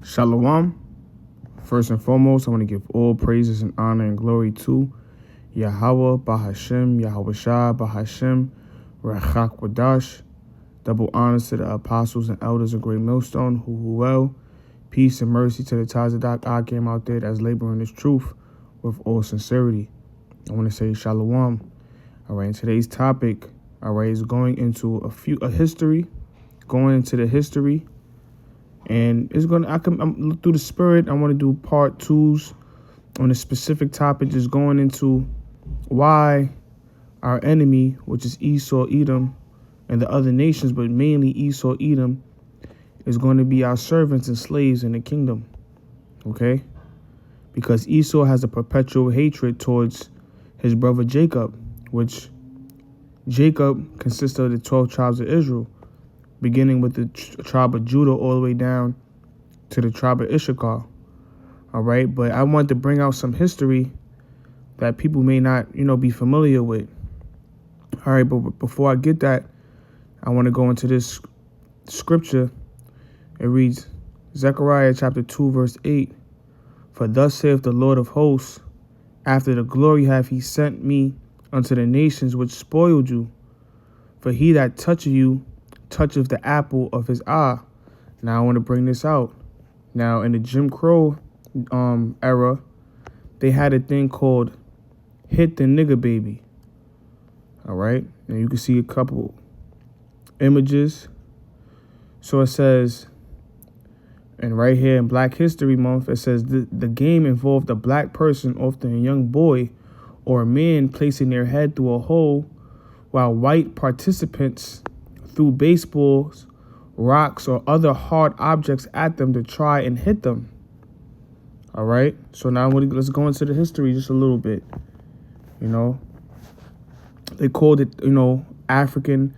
Shalom. First and foremost, I want to give all praises and honor and glory to Yahweh, Bahashem, Yahweh Shah, Bahashem, Rachak Wadash. Double honors to the apostles and elders of Great Millstone, who peace and mercy to the Tazadak I came out there as laboring this truth with all sincerity. I want to say Shalom. All right, today's topic, is going into a history, going into the history. And I'm through the spirit. I want to do part 2s on a specific topic, just going into why our enemy, which is Esau, Edom, and the other nations, but mainly Esau, Edom, is going to be our servants and slaves in the kingdom. Okay? Because Esau has a perpetual hatred towards his brother Jacob, which Jacob consists of the 12 tribes of Israel, beginning with the tribe of Judah all the way down to the tribe of Issachar. All right, but I want to bring out some history that people may not, be familiar with. All right, but before I get that, I want to go into this scripture. It reads, Zechariah chapter 2, verse 8. For thus saith the Lord of hosts, after the glory hath he sent me unto the nations which spoiled you. For he that toucheth you toucheth the apple of his eye. Now I want to bring this out. Now in the Jim Crow era, they had a thing called hit the nigger baby. All right, and you can see a couple images. So it says, and right here in Black History Month, it says the game involved a black person, often a young boy or a man, placing their head through a hole, while white participants threw baseballs, rocks, or other hard objects at them to try and hit them. All right. So now let's go into the history just a little bit. They called it, African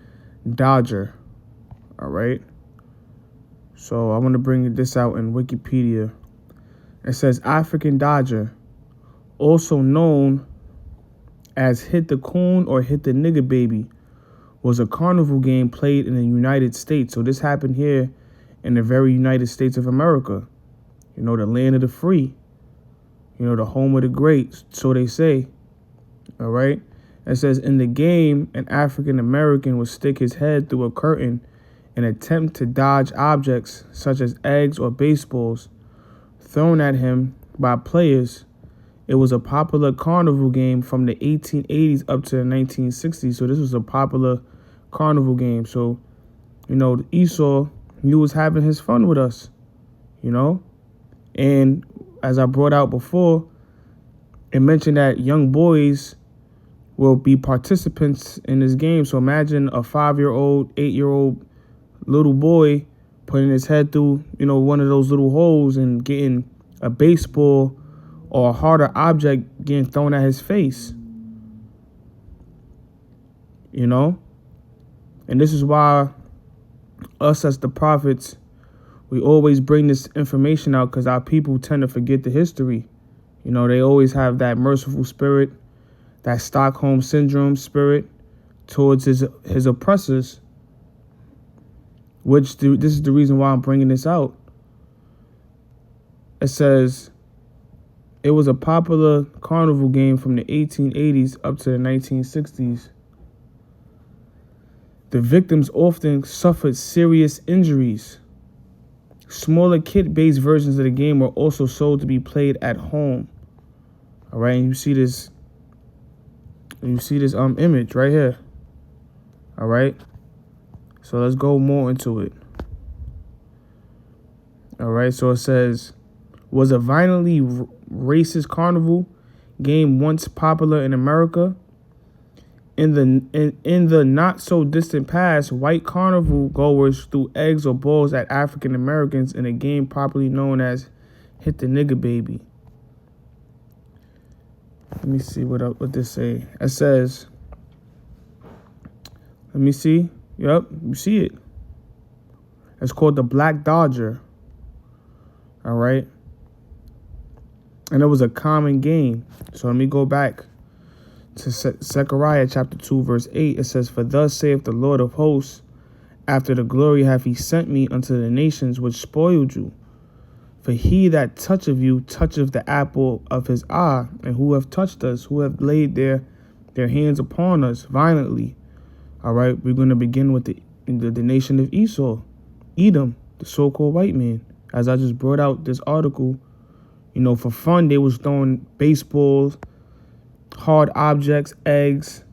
Dodger. All right. So I want to bring this out in Wikipedia. It says African Dodger, also known as Hit the Coon or Hit the Nigger Baby, was a carnival game played in the United States. So this happened here in the very United States of America. The land of the free. The home of the great, so they say. All right. It says in the game, an African American would stick his head through a curtain and attempt to dodge objects such as eggs or baseballs thrown at him by players. It was a popular carnival game from the 1880s up to the 1960s. So this was a popular carnival game. So, Esau, he was having his fun with us, And as I brought out before, it mentioned that young boys will be participants in this game. So imagine a 5-year-old, 8-year-old little boy putting his head through, one of those little holes and getting a baseball or a harder object getting thrown at his face. And this is why us as the prophets, we always bring this information out, because our people tend to forget the history. They always have that merciful spirit, that Stockholm syndrome spirit towards his oppressors, this is the reason why I'm bringing this out. It says, it was a popular carnival game from the 1880s up to the 1960s. The victims often suffered serious injuries. Smaller kit-based versions of the game were also sold to be played at home. All right, and you see this image right here. All right, so let's go more into it. All right, so it says, was a violently racist carnival game once popular in America? In the not so distant past, white carnival goers threw eggs or balls at African Americans in a game popularly known as Hit the Nigger Baby. Let me see what this say. It says, let me see. Yep, you see it. It's called the Black Dodger. All right. And it was a common game. So let me go back to Zechariah chapter 2, verse 8. It says, for thus saith the Lord of hosts, after the glory hath he sent me unto the nations which spoiled you. For he that toucheth you toucheth the apple of his eye, and who have touched us, who have laid their hands upon us violently. All right, we're going to begin with the nation of Esau, Edom, the so-called white man. As I just brought out this article, for fun, they was throwing baseballs, hard objects, eggs,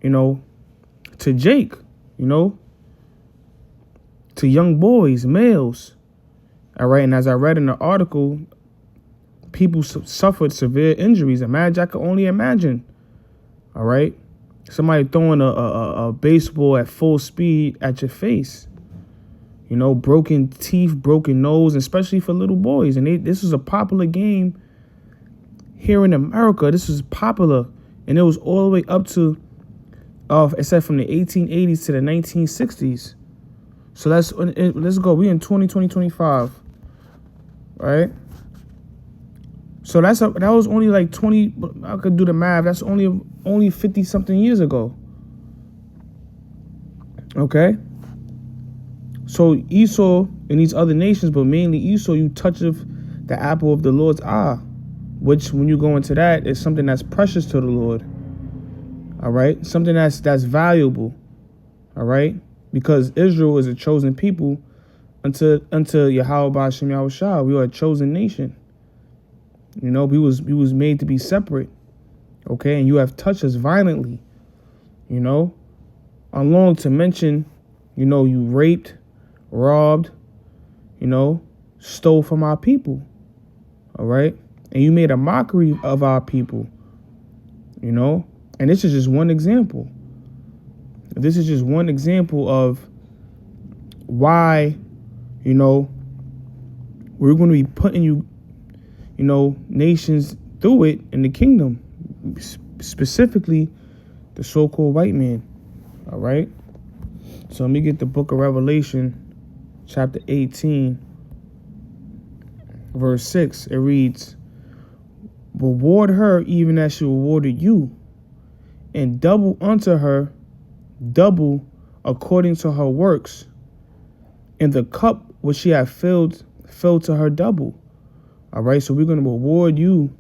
to Jake, to young boys, males. All right, and as I read in the article, people suffered severe injuries. Imagine, I could only imagine. All right, somebody throwing a baseball at full speed at your face. Broken teeth, broken nose, especially for little boys. And this was a popular game here in America. This was popular, and it was all the way up to, it said from the 1880s to the 1960s. So let's go. We in 2025, right? So that was only like 20. I could do the math. That's only 50 something years ago. Okay. So Esau and these other nations, but mainly Esau, you toucheth the apple of the Lord's eye, which when you go into that is something that's precious to the Lord. All right, something that's valuable. All right, because Israel is a chosen people unto Yahweh B'Hashem Yahushua. We are a chosen nation. We was made to be separate. Okay, and you have touched us violently. Along to mention, you raped, robbed, stole from our people. All right, and you made a mockery of our people. And this is just one example. This is just one example of why, we're going to be putting you, nations through it in the kingdom, specifically the so-called white man. All right. So let me get the book of Revelation, chapter 18, verse 6. It reads, reward her even as she rewarded you, and double unto her, double according to her works, and the cup which she hath filled to her double. All right, so we're going to reward you,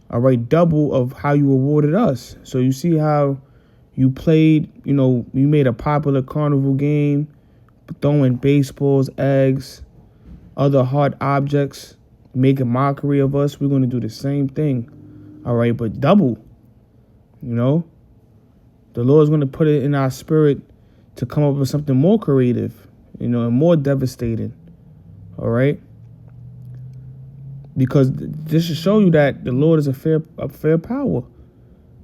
all right, double of how you rewarded us. So you see how you played, you made a popular carnival game, throwing baseballs, eggs, other hard objects, make a mockery of us. We're going to do the same thing, all right, but double. The Lord's going to put it in our spirit to come up with something more creative, and more devastating. All right. Because this should show you that the Lord is a fair power.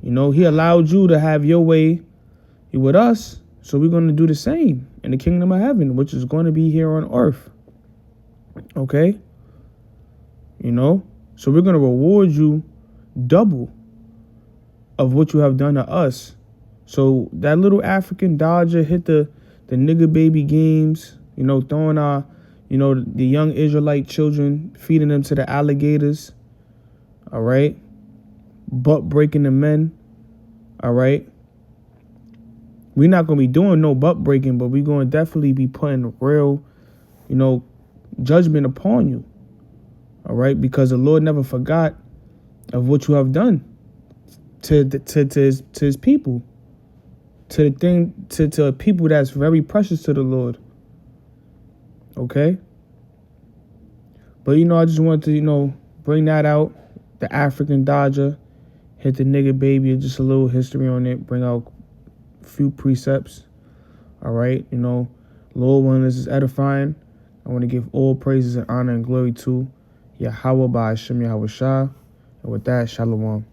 He allowed you to have your way with us. So we're going to do the same in the kingdom of heaven, which is going to be here on earth. Okay. So we're going to reward you double of what you have done to us. So that little African Dodger hit the nigger baby games, throwing our, the young Israelite children, feeding them to the alligators. All right. Butt breaking the men. All right. We're not going to be doing no butt breaking, but we're going to definitely be putting real, judgment upon you. All right. Because the Lord never forgot of what you have done to his people, to a people that's very precious to the Lord. Okay. But, I just wanted to, bring that out. The African Dodger hit the nigger baby, just a little history on it, bring out a few precepts. All right. Lord, when this is edifying, I want to give all praises and honor and glory to Yahweh B'Hashem Yahushua. And with that, shalom.